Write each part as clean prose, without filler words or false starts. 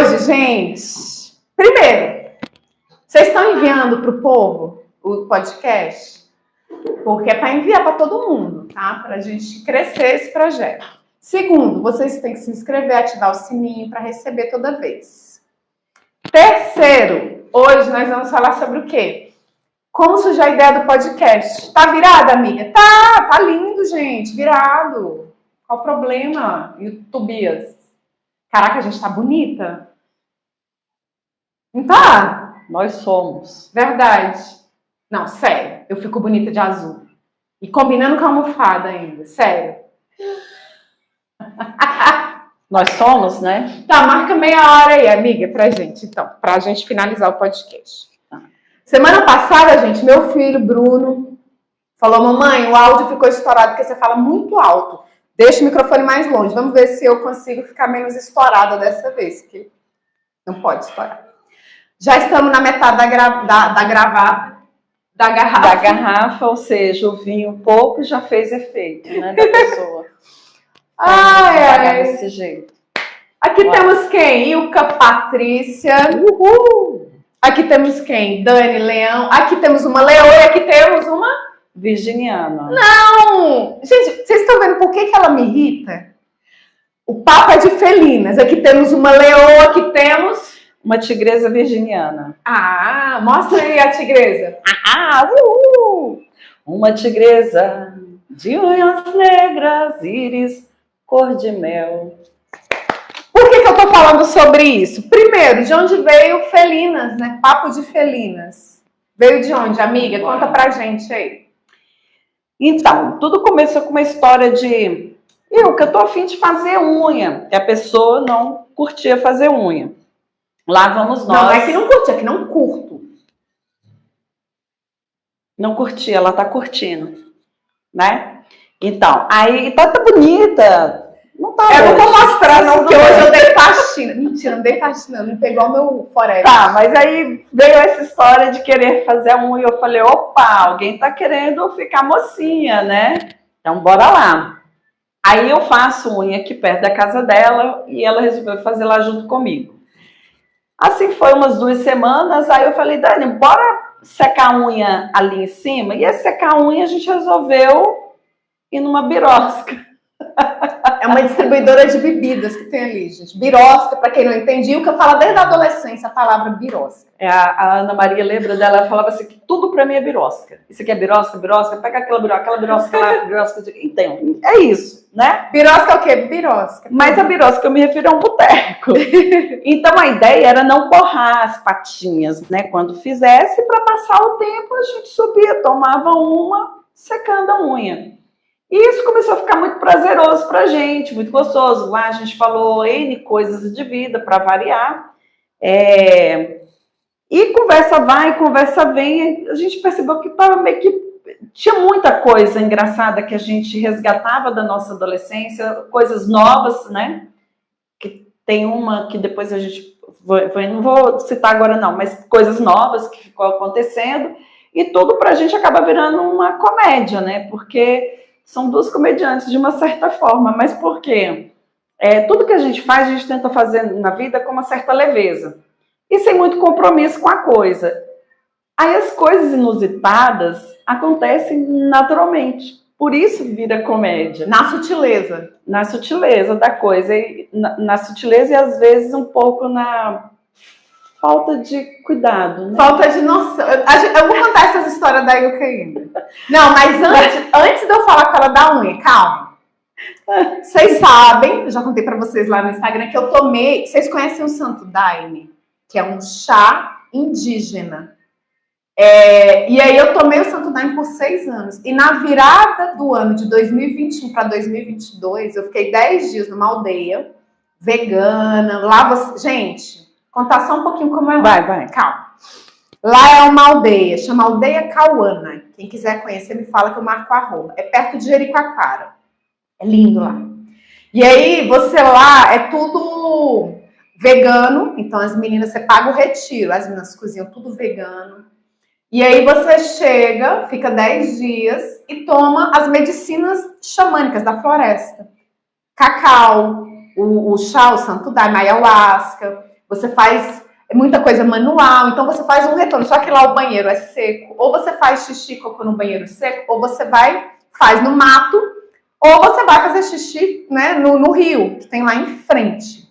hoje, gente, primeiro, vocês estão enviando para o povo o podcast? Porque é para enviar para todo mundo, tá? Para a gente crescer esse projeto. Segundo, vocês têm que se inscrever, ativar o sininho para receber toda vez. Terceiro, hoje nós vamos falar sobre o quê? Como surgiu a ideia do podcast. Tá virada, amiga? Tá lindo, gente, virado. Qual o problema, Tobias? Caraca, a gente tá bonita. Não tá? Nós somos. Verdade. Não, sério, eu fico bonita de azul. E combinando com a almofada ainda, sério. Nós somos, né? Tá, marca meia hora aí, amiga, pra gente, então, pra gente finalizar o podcast. Semana passada, gente, meu filho, Bruno, falou, mamãe, o áudio ficou estourado porque você fala muito alto. Deixa o microfone mais longe. Vamos ver se eu consigo ficar menos estourada dessa vez, que não pode estourar. Já estamos na metade da garrafa, ou seja, o vinho pouco já fez efeito, né, da pessoa. Desse jeito. Aqui temos quem? Ilka Patrícia. Uhul! Aqui temos quem? Dani Leão. Aqui temos uma leoa e aqui temos uma virginiana. Não! Gente, vocês estão vendo por que ela me irrita? O papo é de felinas. Aqui temos uma leoa, aqui temos uma tigresa virginiana. Ah, mostra aí a tigresa. Uma tigresa de unhas negras, íris, cor de mel. Por que eu tô falando sobre isso? Primeiro, de onde veio felinas, né? Papo de felinas. Veio de onde, amiga? Conta pra gente aí. Então, tudo começou com uma história de que eu tô a fim de fazer unha, que a pessoa não curtia fazer unha. Lá vamos nós. Não é que não curte, é que não curto. Não curtia, ela tá curtindo, né? Então, aí tá bonita. Não tá eu hoje. Não vou mostrar, não, porque hoje eu dei faxina. Mentira, não dei faxina, não pegou o meu forever. Tá, mas aí veio essa história de querer fazer a unha e eu falei, opa, alguém tá querendo ficar mocinha, né? Então, bora lá. Aí eu faço unha aqui perto da casa dela e ela resolveu fazer lá junto comigo. Assim foi umas 2 semanas, aí eu falei, Dani, bora secar a unha ali em cima? E esse secar a unha a gente resolveu ir numa birosca. É uma distribuidora de bebidas que tem ali, gente. Birosca, para quem não entendia, o que eu falo desde a adolescência, a palavra birosca. A Ana Maria lembra dela, ela falava assim, que tudo para mim é birosca. Isso aqui é birosca, pega aquela birosca lá, birosca. Então, é isso, né? Birosca é o quê? Birosca. Mas a birosca eu me refiro a um boteco. Então a ideia era não borrar as patinhas, né? Quando fizesse, para passar o tempo, a gente subia, tomava uma, secando a unha. E isso começou a ficar muito prazeroso pra gente, muito gostoso. Lá a gente falou N coisas de vida, para variar. E conversa vai, conversa vem. A gente percebeu que tava meio que tinha muita coisa engraçada que a gente resgatava da nossa adolescência, coisas novas, né? Que tem uma que depois a gente... não vou citar agora não, mas coisas novas que ficou acontecendo. E tudo pra gente acaba virando uma comédia, né? Porque... são 2 comediantes de uma certa forma, mas por quê? Tudo que a gente faz, a gente tenta fazer na vida com uma certa leveza. E sem muito compromisso com a coisa. Aí as coisas inusitadas acontecem naturalmente. Por isso vira comédia. Na sutileza. Na sutileza da coisa. Na sutileza e às vezes um pouco na falta de cuidado, né? Falta de noção. Eu vou contar essas histórias da Ilka ainda. Não, mas antes de eu falar com ela da unha, calma. Vocês sabem, eu já contei pra vocês lá no Instagram, que eu tomei... Vocês conhecem o Santo Daime? Que é um chá indígena. E aí eu tomei o Santo Daime por 6 anos. E na virada do ano de 2021 para 2022, eu fiquei 10 dias numa aldeia vegana. Lá você... Gente... contar só um pouquinho como é lá. Vai. Calma. Lá é uma aldeia, chama Aldeia Cauana. Quem quiser conhecer, me fala que eu marco @. É perto de Jericoacoara. É lindo lá. E aí, você lá, é tudo vegano. Então, as meninas, você paga o retiro. As meninas cozinham tudo vegano. E aí, você chega, fica 10 dias e toma as medicinas xamânicas da floresta. Cacau, o chá, o santo daime, ayahuasca. você faz muita coisa manual, então você faz um retorno, só que lá o banheiro é seco, ou você faz xixi e cocô no banheiro seco, ou você faz no mato, ou você vai fazer xixi, né, no rio, que tem lá em frente.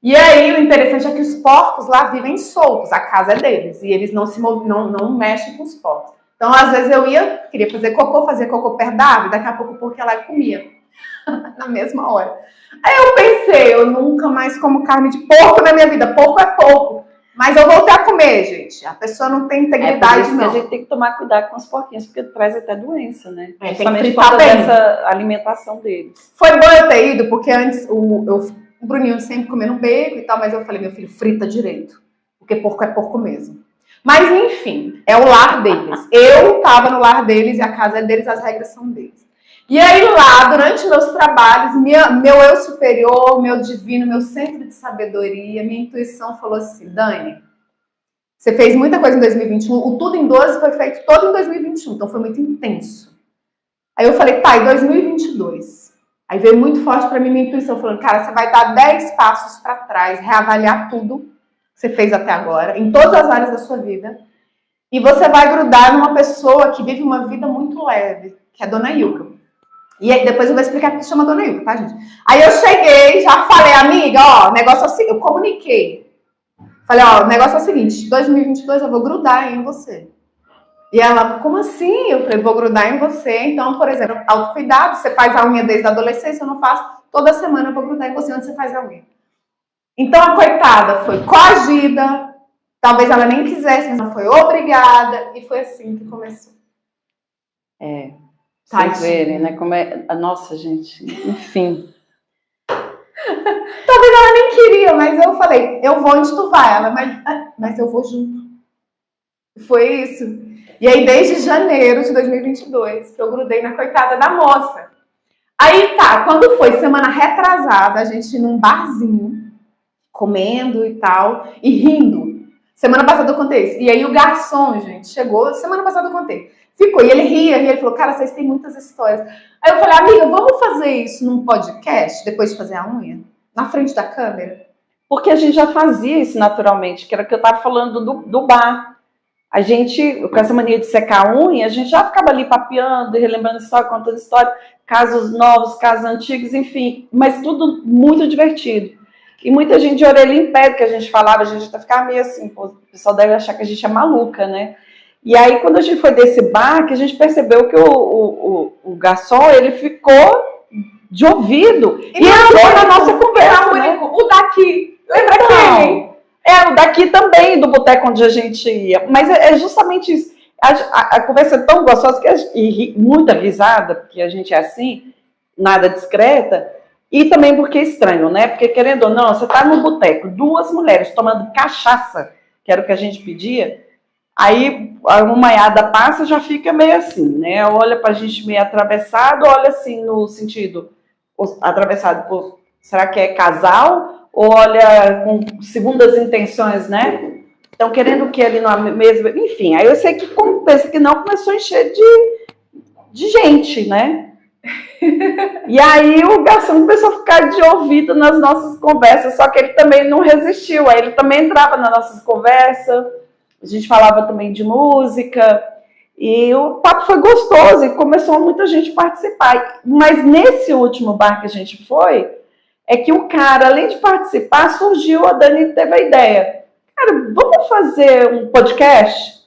E aí o interessante é que os porcos lá vivem soltos, a casa é deles, e eles não mexem com os porcos. Então, às vezes eu queria fazer cocô perto da árvore, daqui a pouco o porco ia lá e comia, na mesma hora. Aí eu pensei, eu nunca mais como carne de porco na minha vida, porco é porco. Mas eu voltei a comer, gente. A pessoa não tem integridade, por isso não. Que a gente tem que tomar cuidado com os porquinhos, porque traz até doença, né? Principalmente por causa dessa alimentação deles. Foi bom eu ter ido, porque antes o Bruninho sempre comendo bacon e tal, mas eu falei, meu filho, frita direito. Porque porco é porco mesmo. Mas, enfim, é o lar deles. Eu tava no lar deles e a casa é deles, as regras são deles. E aí lá, durante meus trabalhos, meu eu superior, meu divino, meu centro de sabedoria, minha intuição falou assim, Dani, você fez muita coisa em 2021, o Tudo em 12 foi feito todo em 2021, então foi muito intenso. Aí eu falei, tá, e 2022? Aí veio muito forte pra mim minha intuição, falando, cara, você vai dar 10 passos pra trás, reavaliar tudo que você fez até agora, em todas as áreas da sua vida, e você vai grudar numa pessoa que vive uma vida muito leve, que é a Dona Ilka. E aí, depois eu vou explicar o que chama Dona Ilka, tá, gente? Aí eu cheguei, já falei, amiga, ó, o negócio é o seguinte, eu comuniquei. Falei, ó, o negócio é o seguinte, 2022 eu vou grudar em você. E ela, como assim? Eu falei, vou grudar em você. Então, por exemplo, autocuidado, você faz a unha desde a adolescência, eu não faço. Toda semana eu vou grudar em você onde você faz a unha. Então, a coitada foi coagida, talvez ela nem quisesse, mas ela foi obrigada, e foi assim que começou. Vocês verem, né? Como é. Nossa, gente, enfim. Talvez ela nem queria, mas eu falei, eu vou onde tu vai. Ela, mas eu vou junto. Foi isso. E aí, desde janeiro de 2022, que eu grudei na coitada da moça. Aí tá, quando foi semana retrasada, a gente num barzinho, comendo e tal, e rindo. Semana passada eu contei isso. E aí o garçom, gente, chegou, semana passada eu contei. Ficou, e ele ria, e ele falou, cara, vocês têm muitas histórias. Aí eu falei, amiga, vamos fazer isso num podcast, depois de fazer a unha? Na frente da câmera? Porque a gente já fazia isso naturalmente, que era o que eu tava falando do bar. A gente, com essa mania de secar a unha, a gente já ficava ali papeando, relembrando história, contando história, casos novos, casos antigos, enfim, mas tudo muito divertido. E muita gente de orelha em pé, que a gente falava, a gente até ficava meio assim, pô, o pessoal deve achar que a gente é maluca, né? E aí, quando a gente foi desse bar, que a gente percebeu que o garçom, ele ficou de ouvido e entrou na nossa conversa, né? O daqui, lembra quem? O daqui também, do boteco onde a gente ia. Mas é justamente isso. A conversa é tão gostosa e muito avisada, porque a gente é assim, nada discreta, e também porque é estranho, né? Porque, querendo ou não, você tá no boteco, duas mulheres tomando cachaça, que era o que a gente pedia, aí uma maiada passa, já fica meio assim, né? Olha pra gente meio atravessado, olha assim no sentido atravessado por, será que é casal? Ou olha com segundas intenções, né? Estão querendo o que ali na mesma... Enfim, aí eu sei que como pensa que não, começou a encher de gente, né? E aí o garçom começou a ficar de ouvido nas nossas conversas, só que ele também não resistiu, aí ele também entrava nas nossas conversas, a gente falava também de música, e o papo foi gostoso, e começou muita gente a participar. Mas nesse último bar que a gente foi, é que o cara, além de participar, surgiu, a Dani teve a ideia. Cara, vamos fazer um podcast?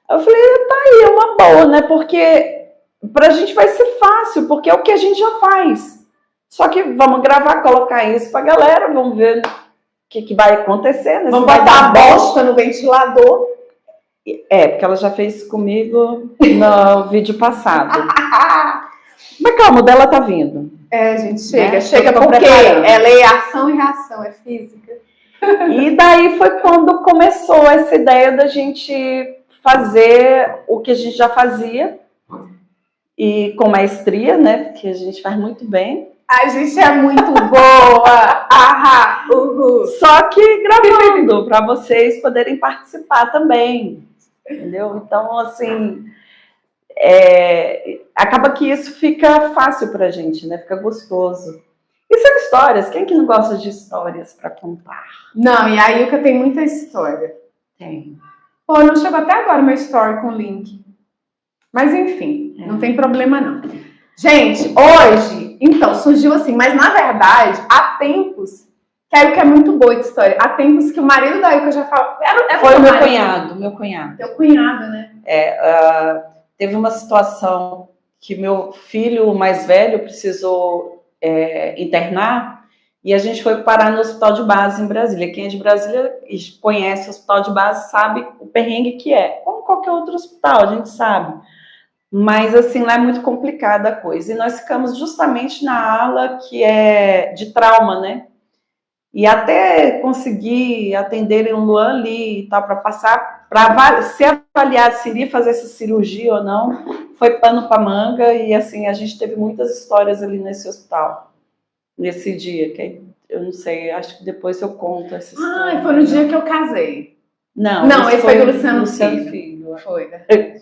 Eu falei, tá aí, é uma boa, né? Porque pra gente vai ser fácil, porque é o que a gente já faz. Só que vamos gravar, colocar isso pra galera, vamos ver o que vai acontecer. Né? Vamos botar a bosta no ventilador. Porque ela já fez comigo no vídeo passado. Mas calma, o dela tá vindo. Gente, chega, né? chega, porque ela é ação e reação, é física. E daí foi quando começou essa ideia da gente fazer o que a gente já fazia, e com maestria, né? Porque a gente faz muito bem. A gente é muito boa! Ahá, Só que gravando, para vocês poderem participar também, entendeu? Então, assim, acaba que isso fica fácil pra gente, né? Fica gostoso. E são histórias. Quem que não gosta de histórias para contar? Não, e a Ilka tem muita história. Tem. Pô, não chegou até agora uma story com link. Mas enfim, não tem problema não. Gente, hoje, então, surgiu assim, mas na verdade, há tempos, que a Ilka é muito boa de história, há tempos que o marido da Ilka já fala... Foi meu cunhado. Teu cunhado, né? Teve uma situação que meu filho mais velho precisou internar e a gente foi parar no hospital de base em Brasília. Quem é de Brasília e conhece o hospital de base sabe o perrengue que é. Como qualquer outro hospital, a gente sabe. Mas, assim, lá é muito complicada a coisa. E nós ficamos justamente na ala que é de trauma, né? E até conseguir atenderem o Luan ali e tal, para passar, para ser avaliado se iria fazer essa cirurgia ou não, foi pano para manga. E, assim, a gente teve muitas histórias ali nesse hospital, nesse dia. Que eu não sei, acho que depois eu conto essa história. Ah, foi no dia que eu casei. Não, esse foi do Luciano Filho. Foi, né?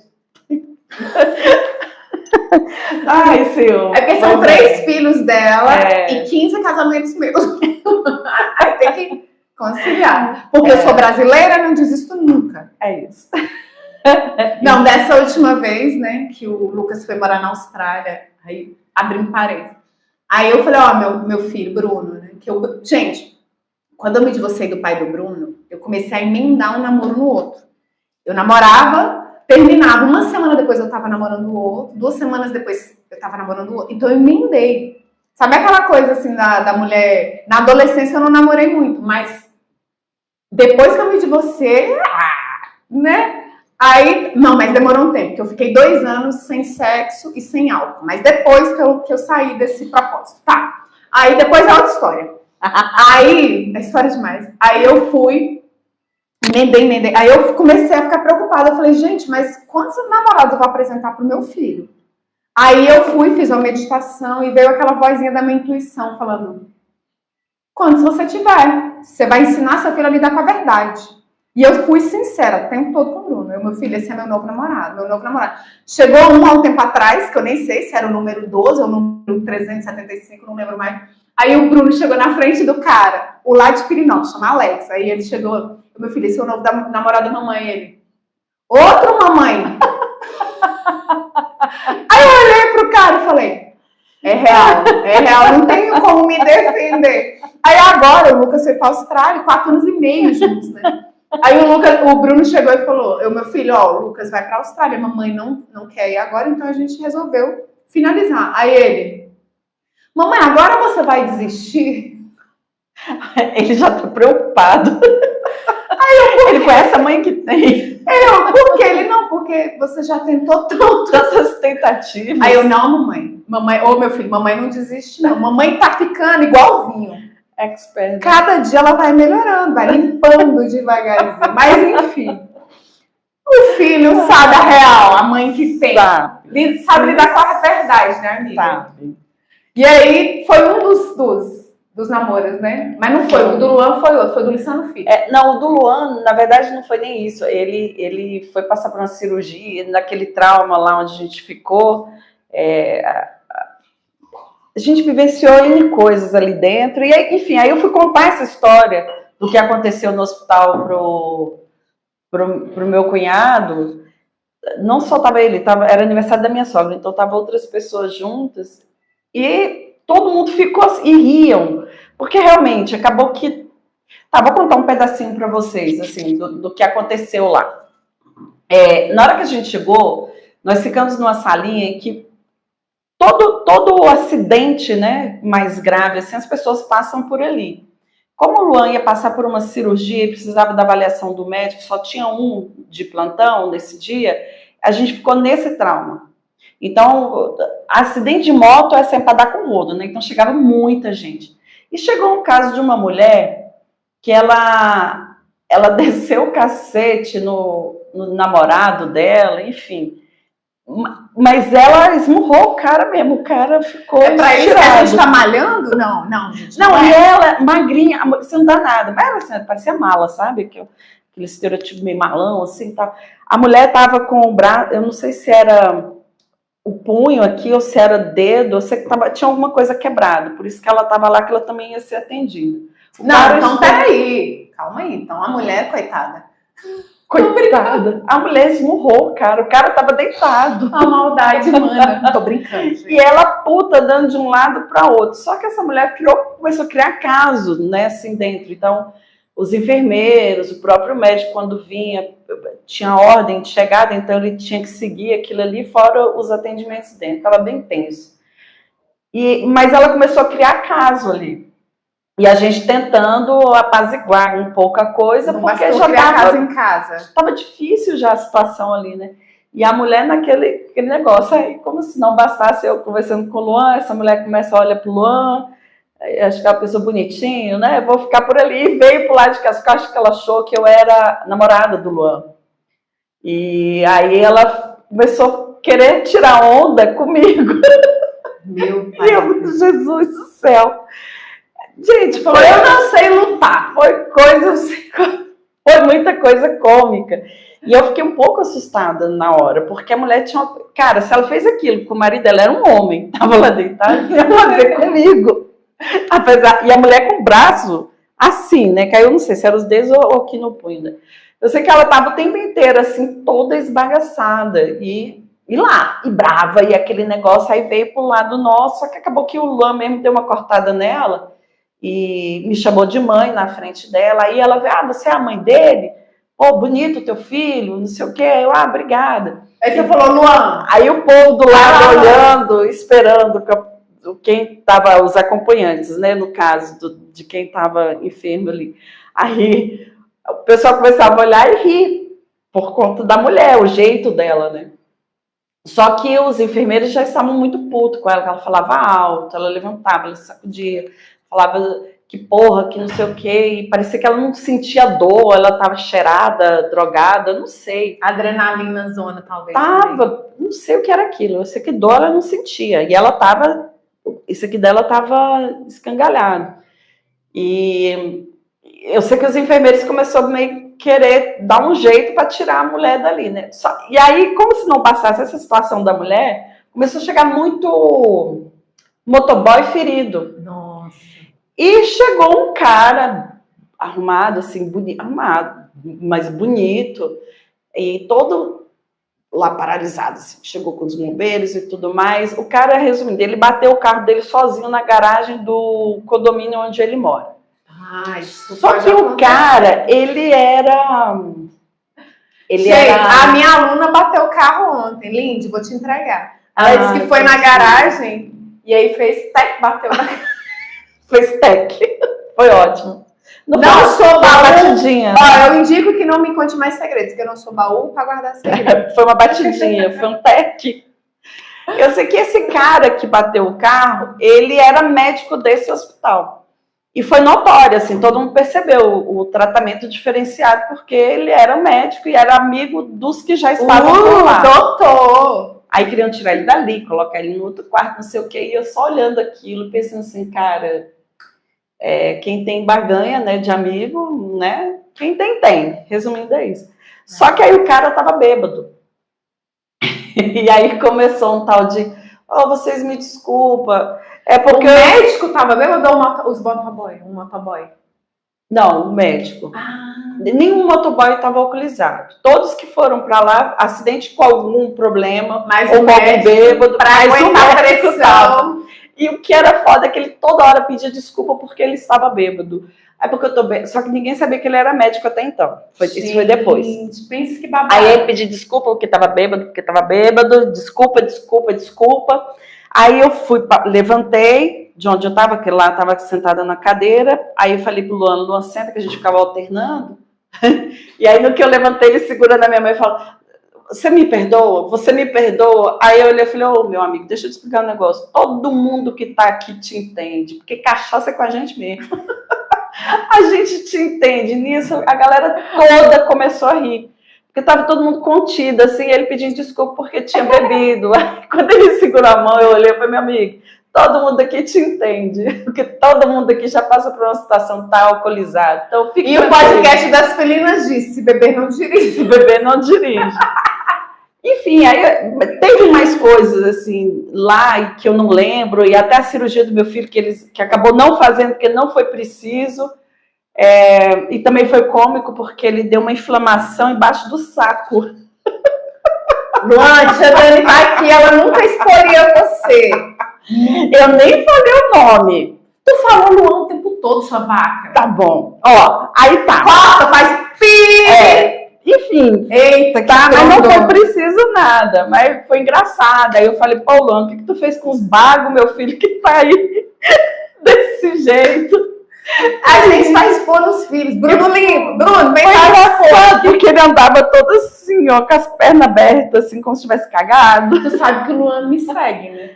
Ai, senhor. É porque são 3 filhos dela e 15 casamentos meus. Aí tem que conciliar. Porque eu sou brasileira, não desisto nunca. É isso. Não, dessa última vez, né, que o Lucas foi morar na Austrália, aí abri um parênteses. Aí eu falei, meu filho, Bruno, né, gente, quando eu me divorciei do pai do Bruno, eu comecei a emendar um namoro no outro. Eu namorava, terminava, uma semana depois eu tava namorando o outro, 2 semanas depois eu tava namorando o outro, então eu emendei. Sabe aquela coisa assim da mulher, na adolescência eu não namorei muito, mas depois que eu me divorciei, né? Aí, não, mas demorou um tempo, porque eu fiquei 2 anos sem sexo e sem álcool, mas depois que eu saí desse propósito, tá. Aí depois é outra história. Aí, é história demais. Aí eu fui, emendei. Aí eu comecei a ficar preocupada. Eu falei, gente, mas quantos namorados eu vou apresentar pro meu filho? Aí eu fui, fiz uma meditação e veio aquela vozinha da minha intuição falando: quantos você tiver, você vai ensinar seu filho a lidar com a verdade. E eu fui sincera o tempo todo com o Bruno. Meu filho, esse é meu novo namorado. Chegou um há um tempo atrás, que eu nem sei se era o número 12 ou o número 375, não lembro mais. Aí o Bruno chegou na frente do cara, o lá de Pirinópolis, chama Alex. Aí ele chegou, meu filho, esse é o novo namorado da mamãe. Ele, outro mamãe. Aí eu olhei pro cara e falei, é real, não tenho como me defender. Aí agora o Lucas foi pra Austrália, 4 anos e meio juntos, né? Aí o Bruno chegou e falou, meu filho, o Lucas vai pra Austrália, a mamãe não quer ir agora, então a gente resolveu finalizar. Aí ele, mamãe, agora você vai desistir? Ele já tá preocupado. Ele conhece a mãe que tem. Por que ele não? Porque você já tentou tantas tentativas. Aí eu, não, mamãe, meu filho, mamãe não desiste não. Mamãe tá ficando igual vinho. Expert. Cada dia ela vai melhorando, vai limpando devagarzinho. Mas enfim, o filho sabe a real, a mãe que tem. Sabe lidar com a verdade, né, amiga? Sabe. E aí foi um dos namoros, né? Mas não foi, o do Luan foi outro, foi do Luciano Filho. Não, o do Luan, na verdade, não foi nem isso. Ele foi passar por uma cirurgia, naquele trauma lá onde a gente ficou. A gente vivenciou N coisas ali dentro. E aí, enfim, aí eu fui contar essa história do que aconteceu no hospital pro meu cunhado. Não só estava ele, era aniversário da minha sogra, então estavam outras pessoas juntas. E todo mundo ficou assim, e riam. Porque realmente acabou que... vou contar um pedacinho para vocês, assim, do que aconteceu lá. Na hora que a gente chegou, nós ficamos numa salinha em que todo acidente, né, mais grave, assim, as pessoas passam por ali. Como o Luan ia passar por uma cirurgia e precisava da avaliação do médico, só tinha um de plantão nesse dia, a gente ficou nesse trauma. Então, acidente de moto é sempre para dar com rodo, né? Então chegava muita gente. E chegou um caso de uma mulher que ela desceu o cacete no namorado dela, enfim. Mas ela esmurrou o cara mesmo, o cara ficou pra isso que a gente tá malhando? Não, gente. Não, e ela, magrinha, você não dá nada. Mas ela assim, parecia mala, sabe? Aquele estereotipo meio malão, assim, tal. A mulher tava com o braço, eu não sei se era o punho aqui, ou se era dedo, ou se tinha alguma coisa quebrada. Por isso que ela estava lá, que ela também ia ser atendida. Não, então peraí. Calma aí. Então a mulher, coitada. Coitada. A mulher esmurrou o cara tava deitado. A maldade, mana. Tô brincando, gente. E ela, puta, dando de um lado para outro. Só que essa mulher começou a criar casos, né, assim, dentro. Então, os enfermeiros, o próprio médico, quando vinha, tinha ordem de chegada, então ele tinha que seguir aquilo ali, fora os atendimentos dentro. Tava bem tenso. Mas ela começou a criar caso ali. E a gente tentando apaziguar um pouco a coisa, Não porque já casa em casa. Estava difícil já a situação ali, né? E a mulher naquele negócio aí, como se não bastasse eu conversando com o Luan, essa mulher começa a olhar pro Luan, acho que é uma pessoa bonitinha, né? Vou ficar por ali, e veio pro lado de casa, acho que ela achou que eu era namorada do Luan. E aí ela começou a querer tirar onda comigo. Meu pai. Jesus do céu. Gente, falou, eu não sei lutar. Foi muita coisa cômica. E eu fiquei um pouco assustada na hora, porque a mulher tinha uma... Cara, se ela fez aquilo com o marido dela, era um homem, tava lá deitado, ia fazer comigo. E a mulher com o braço assim, né? Caiu, não sei se era os dedos ou aqui no punho, né? Eu sei que ela tava o tempo inteiro, assim, toda esbagaçada. E brava, e aquele negócio aí veio pro lado nosso, só que acabou que o Luan mesmo deu uma cortada nela, e me chamou de mãe na frente dela, aí ela veio, você é a mãe dele? Pô, bonito teu filho, não sei o quê. Eu, obrigada. Aí você falou, Luan. Aí o povo do lado olhando, esperando, quem tava, os acompanhantes, né, no caso, de quem tava enfermo ali. Aí o pessoal começava a olhar e rir, por conta da mulher, o jeito dela, né. Só que os enfermeiros já estavam muito putos com ela falava alto, ela levantava, ela sacudia, falava que porra, que não sei o quê, e parecia que ela não sentia dor, ela tava cheirada, drogada, não sei. Adrenalina zona, talvez. Tava, não sei o que era aquilo, eu sei que dor ela não sentia, e ela tava, isso aqui dela tava escangalhado. E eu sei que os enfermeiros começaram a meio querer dar um jeito para tirar a mulher dali, né? E aí, como se não passasse essa situação da mulher, começou a chegar muito motoboy ferido. Nossa. E chegou um cara arrumado, assim, arrumado, mas bonito, e todo lá paralisado, assim, chegou com os bombeiros e tudo mais. O cara, resumindo, ele bateu o carro dele sozinho na garagem do condomínio onde ele mora. Só que o cara, ele era... A minha aluna bateu o carro ontem, Lindy, vou te entregar. Ela disse que foi na garagem e aí fez tec, bateu na fez tec. Foi ótimo. Não sou baú. Batidinha. Ó, eu indico que não me conte mais segredos, que eu não sou baú para guardar segredos. Foi uma batidinha, foi um tec. Eu sei que esse cara que bateu o carro, ele era médico desse hospital. E foi notório, assim, todo mundo percebeu o tratamento diferenciado, porque ele era médico e era amigo dos que já estavam por lá. Doutor! Aí queriam tirar ele dali, colocar ele no outro quarto, não sei o quê, e eu só olhando aquilo, pensando assim, cara, quem tem barganha, né, de amigo, né, quem tem, resumindo é isso. Só que aí o cara tava bêbado. E aí começou um tal de, vocês me desculpam, porque... O médico tava bêbado ou os motoboy? Um motoboy? Não, o médico. Nenhum motoboy estava alcoolizado. Todos que foram para lá, acidente com algum problema, ou com algum bêbado, para aguentar a pressão. E o que era foda é que ele toda hora pedia desculpa porque ele estava bêbado. Porque eu tô bêbado. Só que ninguém sabia que ele era médico até então. Isso foi depois. Pensa que babado. Aí ele pediu desculpa porque estava bêbado, desculpa. Aí eu levantei de onde eu estava, que lá estava sentada na cadeira. Aí eu falei pro Luan, senta, que a gente ficava alternando. E aí no que eu levantei, ele segura na minha mão e fala, você me perdoa? Você me perdoa? Aí eu olhei e falei, meu amigo, deixa eu te explicar um negócio. Todo mundo que tá aqui te entende, porque cachaça é com a gente mesmo. A gente te entende. Nisso, a galera toda começou a rir. Porque estava todo mundo contido, assim, ele pedindo desculpa porque tinha bebido. Aí, quando ele segurou a mão, eu olhei e falei, meu amigo, todo mundo aqui te entende. Porque todo mundo aqui já passa por uma situação tá alcoolizado. Então, e o podcast das Felinas disse, se beber não dirige. Se beber não dirige. Enfim, aí teve mais coisas assim lá que eu não lembro, e até a cirurgia do meu filho que acabou não fazendo porque não foi preciso. E também foi cômico porque ele deu uma inflamação embaixo do saco. Luan, a tia Dani tá aqui, ela nunca exporia você. Eu nem falei o nome. Tu falou Luan o tempo todo, sua vaca. Tá bom. Ó, aí tá. Corta, faz pi! Enfim. Eita, que Tá, mas não tronco. foi preciso nada. Mas foi engraçado. Aí eu falei, Paulão, o que tu fez com os bagos, meu filho, que tá aí desse jeito? A gente vai expor nos filhos. Bruno Lima, Bruno, vem Foi cá. engraçado porque ele andava todo assim, ó, com as pernas abertas, assim, como se tivesse cagado. Tu sabe que o Luan me segue, né?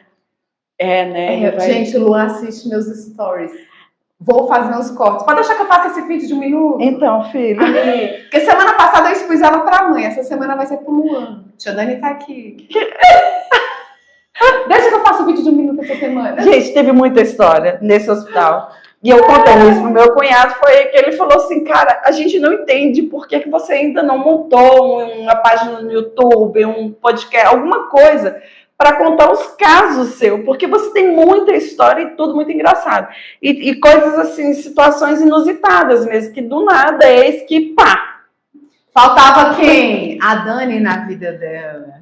Né? Gente, o Luan assiste meus stories. Vou fazer uns cortes. Pode deixar que eu faça esse vídeo de 1 minuto? Então, filho. Porque semana passada eu expus ela pra mãe. Essa semana vai ser pro Luan. Tia Dani tá aqui. Deixa que eu faça o vídeo de 1 minuto essa semana. Gente, teve muita história nesse hospital. E eu contando isso pro meu cunhado, foi que ele falou assim, cara, a gente não entende por que você ainda não montou uma página no YouTube, um podcast, alguma coisa para contar os casos seus, porque você tem muita história e tudo muito engraçado. E coisas assim, situações inusitadas mesmo, que do nada eis que pá. Faltava quem? A Dani na vida dela.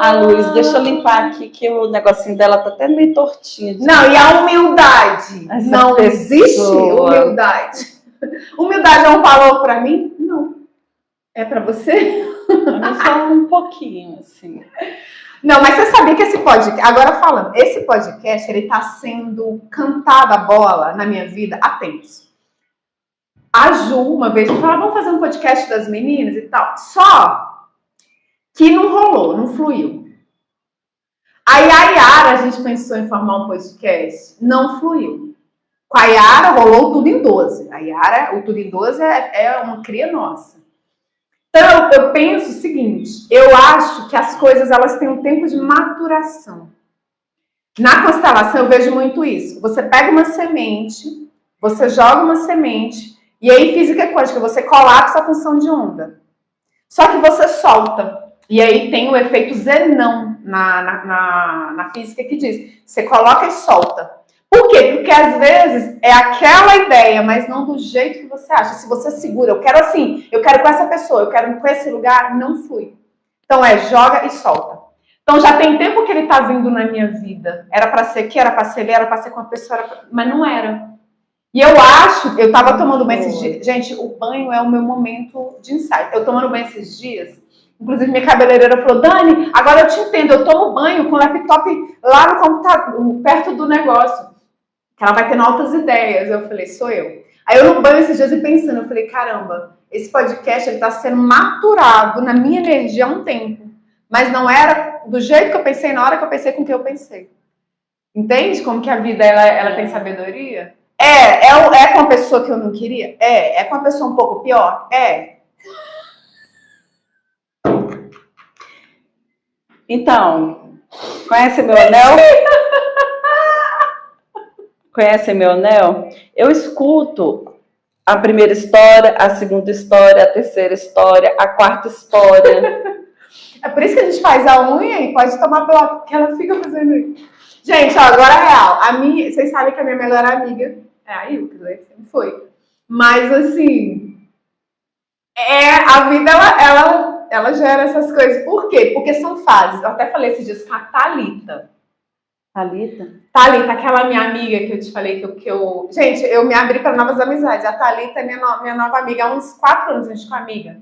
A Luz, deixa eu limpar aqui que o negocinho dela tá até meio tortinho. Não, e a humildade? Essa não pessoa. Existe humildade. Humildade é um valor pra mim? Não. É pra você? Só um pouquinho, assim. Não, mas você sabia que esse podcast, agora falando, esse podcast, ele tá sendo cantado a bola na minha vida há tempos. A Ju, uma vez, falou, vamos fazer um podcast das meninas e tal. Só que não rolou, não fluiu. Aí a Yara, a gente pensou em formar um podcast, não fluiu. Com a Yara rolou Tudo em 12. A Yara, o Tudo em 12 é uma cria nossa. Então eu penso o seguinte, eu acho que as coisas elas têm um tempo de maturação. Na constelação eu vejo muito isso. Você pega uma semente, você joga uma semente, e aí física quântica, você colapsa a função de onda. Só que você solta. E aí tem o efeito Zenão na física que diz, você coloca e solta. Por quê? Porque às vezes é aquela ideia, mas não do jeito que você acha. Se você segura, eu quero assim, eu quero com essa pessoa, eu quero com esse lugar, não flui. Então joga e solta. Então já tem tempo que ele tá vindo na minha vida. Era para ser que era para ser ele, era para ser com a pessoa, mas não era. E eu acho, eu tava tomando banho esses dias. Gente, o banho é o meu momento de insight. Eu tomando banho esses dias, inclusive minha cabeleireira falou, Dani, agora eu te entendo, eu tomo banho com o laptop lá no computador, perto do negócio. Que ela vai tendo altas ideias. Eu falei, sou eu. Aí eu no banho esses dias e pensando, eu falei, caramba, esse podcast ele tá sendo maturado na minha energia há um tempo. Mas não era do jeito que eu pensei, na hora que eu pensei com o que eu pensei. Entende como que a vida ela tem sabedoria? É com a pessoa que eu não queria? É com a pessoa um pouco pior? Então, conhece meu anel? Conhece meu anel? Eu escuto a primeira história, a segunda história, a terceira história, a quarta história. É por isso que a gente faz a unha e pode tomar bloco, porque ela fica fazendo isso. Gente, ó, agora é real. Vocês sabem que a minha melhor amiga é a Ilka, né? Sempre foi. Mas, assim, a vida, ela gera essas coisas. Por quê? Porque são fases. Eu até falei esses dias com a Thalita. Thalita, aquela minha amiga que eu te falei que eu... Gente, eu me abri para novas amizades. A Thalita é minha nova amiga. Há uns 4 anos a gente com amiga.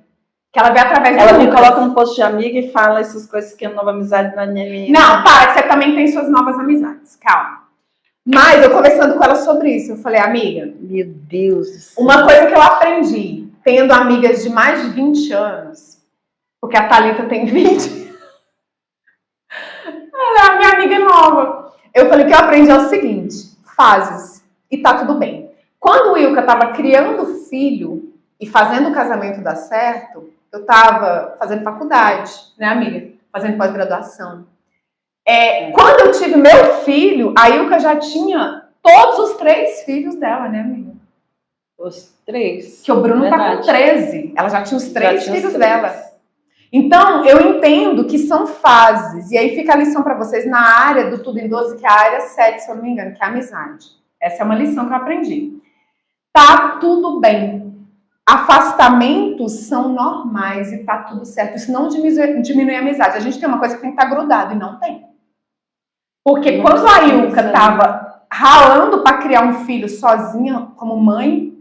Que ela vê através Ela me coloca no post de amiga e fala essas coisas que é nova amizade na minha. Não, para, você também tem suas novas amizades. Calma. Mas eu conversando com ela sobre isso, eu falei, amiga... Meu Deus do céu. Uma coisa que eu aprendi, tendo amigas de mais de 20 anos, porque a Thalita tem 20... Ela é a minha amiga nova. Eu falei que eu aprendi é o seguinte, fases, e tá tudo bem. Quando o Ilka tava criando filho e fazendo o casamento dar certo, eu tava fazendo faculdade, né, amiga? Fazendo pós-graduação. Quando eu tive meu filho, a Ilka já tinha todos os 3 filhos dela, né, amiga? Os 3. Que o Bruno verdade. tá com 13. Ela já tinha os 3 filhos dela. Então, eu entendo que são fases. E aí fica a lição para vocês na área do Tudo em 12, que é a área 7, se eu não me engano, que é a amizade. Essa é uma lição que eu aprendi. Tá tudo bem. Afastamentos são normais e tá tudo certo. Isso não diminui a amizade. A gente tem uma coisa que tem que estar grudado e não tem. Porque quando a Ilka estava ralando para criar um filho sozinha, como mãe,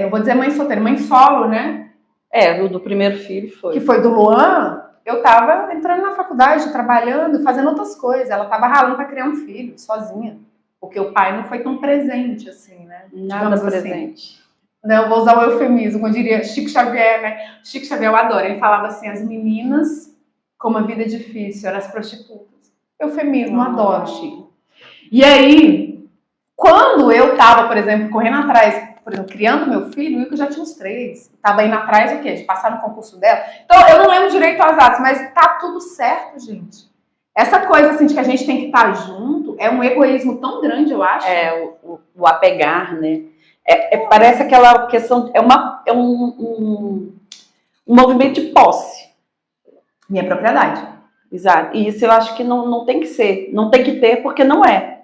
não vou dizer mãe solteira, mãe solo, né? O do primeiro filho foi. Que foi do Luan, eu tava entrando na faculdade, trabalhando, fazendo outras coisas. Ela tava ralando para criar um filho, sozinha. Porque o pai não foi tão presente, assim, né? Nada presente. Assim. Eu vou usar o eufemismo, como eu diria Chico Xavier, né? Chico Xavier eu adoro. Ele falava assim, as meninas com uma vida difícil, eram as prostitutas. Eufemismo, adoro, Chico. E aí, quando eu tava, por exemplo, correndo atrás, por exemplo, criando meu filho, o Ilka já tinha uns 3. Tava indo atrás o quê? De passar no concurso dela. Então, eu não lembro direito as datas, mas tá tudo certo, gente. Essa coisa, assim, de que a gente tem que estar junto, é um egoísmo tão grande, eu acho. O apegar, né? Parece aquela questão, é um movimento de posse. Minha propriedade. Exato. E isso eu acho que não tem que ser. Não tem que ter, porque não é.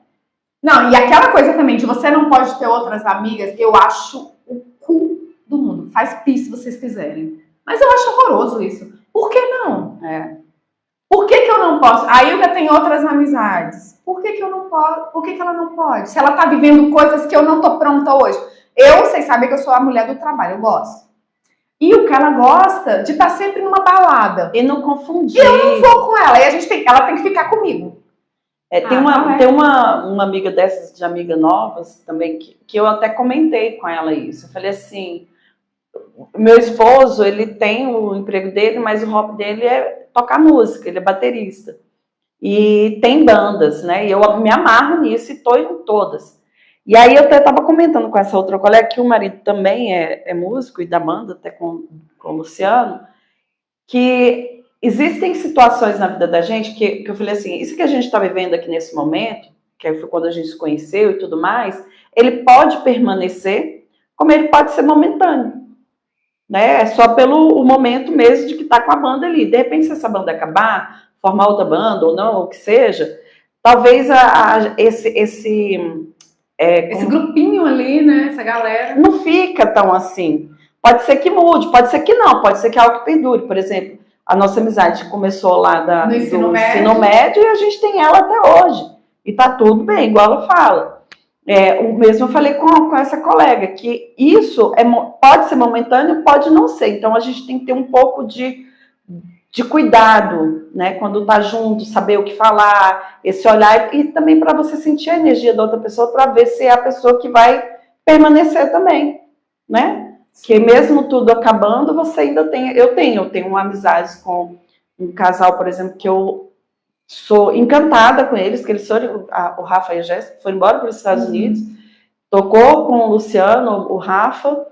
Não, e aquela coisa também de você não pode ter outras amigas, eu acho o cu do mundo. Faz pis se vocês quiserem. Mas eu acho horroroso isso. Por que não? Por que eu não posso? A Ilka tem outras amizades. Por que eu não posso? Por que ela não pode? Se ela tá vivendo coisas que eu não tô pronta hoje. Vocês sabem que eu sou a mulher do trabalho, eu gosto. E o cara gosta de estar sempre numa balada. E não confundir. E eu não vou com ela. E ela tem que ficar comigo. Tem uma amiga dessas, de amiga novas também, que eu até comentei com ela isso. Eu falei assim, meu esposo, ele tem o emprego dele, mas o hobby dele é tocar música, ele é baterista. E tem bandas, né? E eu me amarro nisso e tô em todas. E aí eu até estava comentando com essa outra colega que o marido também é músico e da banda, até com o Luciano, que existem situações na vida da gente que eu falei assim, isso que a gente está vivendo aqui nesse momento, que foi quando a gente se conheceu e tudo mais, ele pode permanecer, como ele pode ser momentâneo. Né? É só pelo momento mesmo de que está com a banda ali. De repente, se essa banda acabar, formar outra banda ou não, ou o que seja, talvez esse grupinho ali, né? Essa galera. Não fica tão assim. Pode ser que mude, pode ser que não, pode ser que algo que perdure. Por exemplo, a nossa amizade começou lá do ensino médio e a gente tem ela até hoje. E tá tudo bem, igual ela fala. O mesmo eu falei com essa colega, que isso pode ser momentâneo, pode não ser. Então a gente tem que ter um pouco de cuidado, né? Quando tá junto, saber o que falar, esse olhar, e também para você sentir a energia da outra pessoa, para ver se é a pessoa que vai permanecer também, né? Que mesmo tudo acabando, você ainda tem... Eu tenho amizades com um casal, por exemplo, que eu sou encantada com eles, que eles foram, o Rafa e a Jéssica foram embora para os Estados Unidos, tocou com o Luciano, o Rafa,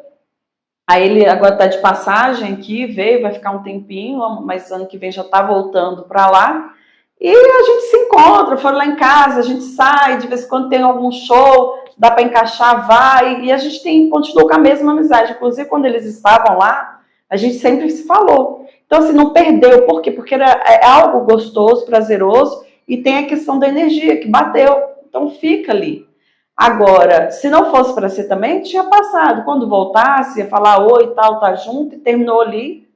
aí ele agora está de passagem aqui, veio, vai ficar um tempinho, mas ano que vem já está voltando para lá, e a gente se encontra, foram lá em casa, a gente sai, de vez em quando tem algum show, dá para encaixar, vai, e a gente continuou com a mesma amizade. Inclusive, quando eles estavam lá, a gente sempre se falou. Então, assim, não perdeu. Por quê? Porque é algo gostoso, prazeroso, e tem a questão da energia, que bateu. Então, fica ali. Agora, se não fosse para ser também, tinha passado. Quando voltasse, ia falar oi e tal, tá junto, e terminou ali,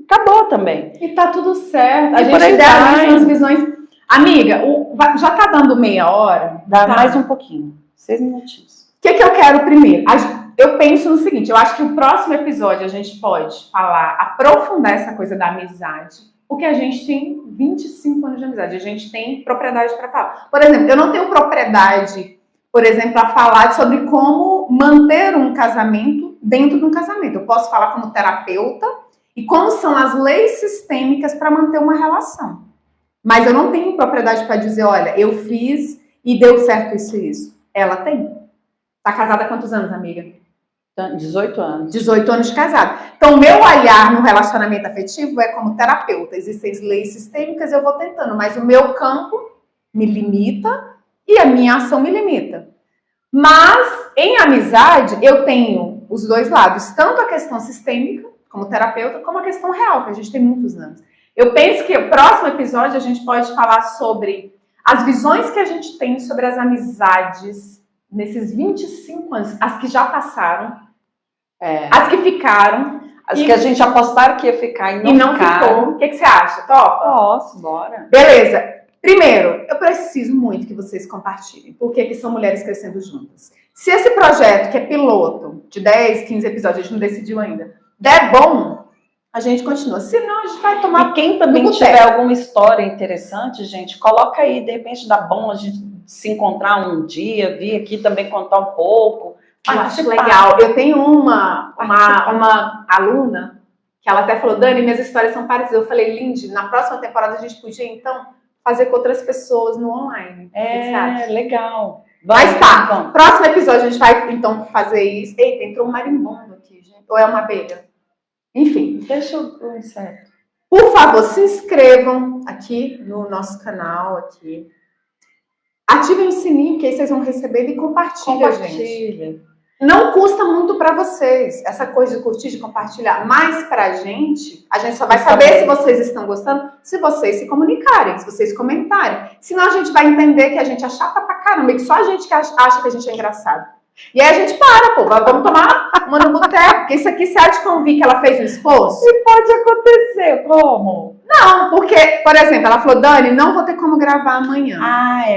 acabou também. E tá tudo certo. A gente idealiza umas visões. Amiga, já tá dando meia hora? Dá mais um pouquinho. 6 minutinhos. O que eu quero primeiro? Eu penso no seguinte, eu acho que o próximo episódio a gente pode aprofundar essa coisa da amizade, porque a gente tem 25 anos de amizade, a gente tem propriedade para falar. Por exemplo, eu não tenho propriedade, por exemplo, para falar sobre como manter um casamento dentro de um casamento. Eu posso falar como terapeuta e como são as leis sistêmicas para manter uma relação. Mas eu não tenho propriedade para dizer, olha, eu fiz e deu certo isso e isso. Ela tem. Tá casada há quantos anos, amiga? 18 anos. 18 anos de casado. Então, o meu olhar no relacionamento afetivo é como terapeuta. Existem leis sistêmicas, eu vou tentando, mas o meu campo me limita e a minha ação me limita. Mas, em amizade, eu tenho os dois lados. Tanto a questão sistêmica, como terapeuta, como a questão real, que a gente tem muitos anos. Eu penso que o próximo episódio a gente pode falar sobre as visões que a gente tem sobre as amizades nesses 25 anos, as que já passaram, as que ficaram. As que a gente apostaram que ia ficar e não ficou. O que você acha? Topa? Posso, bora. Beleza. Primeiro, eu preciso muito que vocês compartilhem, porque são mulheres crescendo juntas. Se esse projeto, que é piloto, de 10, 15 episódios, a gente não decidiu ainda, der bom, a gente continua. Senão, a gente vai tomar. E quem também tiver alguma história interessante, gente, coloca aí. De repente dá bom a gente se encontrar um dia, vir aqui também contar um pouco. Eu acho legal. Eu tenho uma aluna que ela até falou, Dani, minhas histórias são parecidas. Eu falei, Lindy, na próxima temporada a gente podia, então, fazer com outras pessoas no online. Legal. Mas tá, vamos. Próximo episódio a gente vai, então, fazer isso. Eita, entrou um marimbondo aqui, gente. Ou é uma abelha? Enfim. Deixa eu inseto. Por favor, se inscrevam aqui no nosso canal, aqui. Ativem o sininho, que aí vocês vão receber e compartilhem, gente. Não custa muito para vocês, essa coisa de curtir, de compartilhar. Mas pra gente, a gente só vai saber se vocês estão gostando, se vocês se comunicarem, se vocês comentarem. Senão a gente vai entender que a gente é chata pra caramba, e que só a gente que acha que a gente é engraçado. E aí a gente para, pô, vamos tomar uma no boteco, porque isso aqui, se a de convir que ela fez um esforço... E pode acontecer, como? Não, porque, por exemplo, ela falou, Dani, não vou ter como gravar amanhã.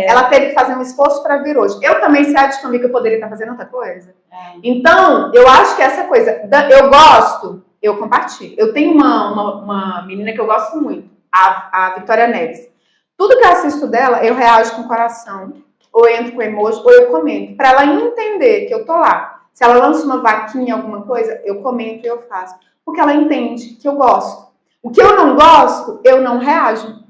Ela teve que fazer um esforço para vir hoje. Eu também, se a de convir que eu poderia estar fazendo outra coisa. Então, eu acho que essa coisa, eu gosto, eu compartilho. Eu tenho uma menina que eu gosto muito, a Vitória Neves. Tudo que eu assisto dela, eu reajo com o coração. Ou entro com emoji, ou eu comento. Pra ela entender que eu tô lá. Se ela lança uma vaquinha, alguma coisa, eu comento e eu faço. Porque ela entende que eu gosto. O que eu não gosto, eu não reajo.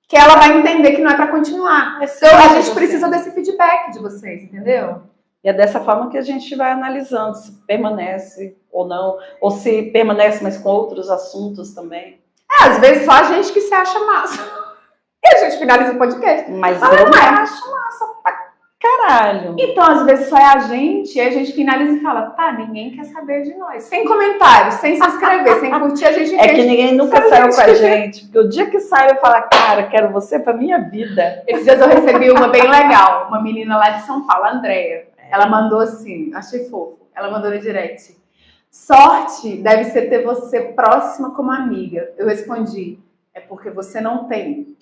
Que ela vai entender que não é pra continuar. Então, a gente precisa desse feedback de vocês, entendeu? E é dessa forma que a gente vai analisando se permanece ou não. Ou se permanece, mas com outros assuntos também. Às vezes só a gente que se acha massa. E a gente finaliza o podcast. Mas eu não acho massa pra caralho. Então, às vezes, só é a gente, e a gente finaliza e fala, tá, ninguém quer saber de nós. Sem comentários, sem se inscrever, sem curtir, a gente entende. É que ninguém nunca saiu com a gente. Porque o dia que sai, eu falo, cara, quero você pra minha vida. Esses dias eu recebi uma bem legal, uma menina lá de São Paulo, a Andréia. Ela mandou assim, achei fofo, ela mandou no direct. Sorte deve ser ter você próxima como amiga. Eu respondi, é porque você não tem.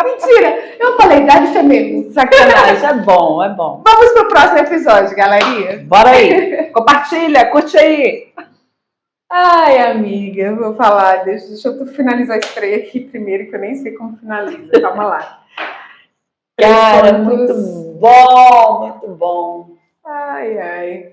Mentira! Eu falei, deve ser mesmo. Sacanagem, é bom, é bom. Vamos pro próximo episódio, galerinha. Bora aí. Compartilha, curte aí. Ai, amiga, eu vou falar. Deixa eu finalizar esse spray aqui primeiro, que eu nem sei como finaliza. Calma lá. Cara, muito bom, muito bom. Ai, ai.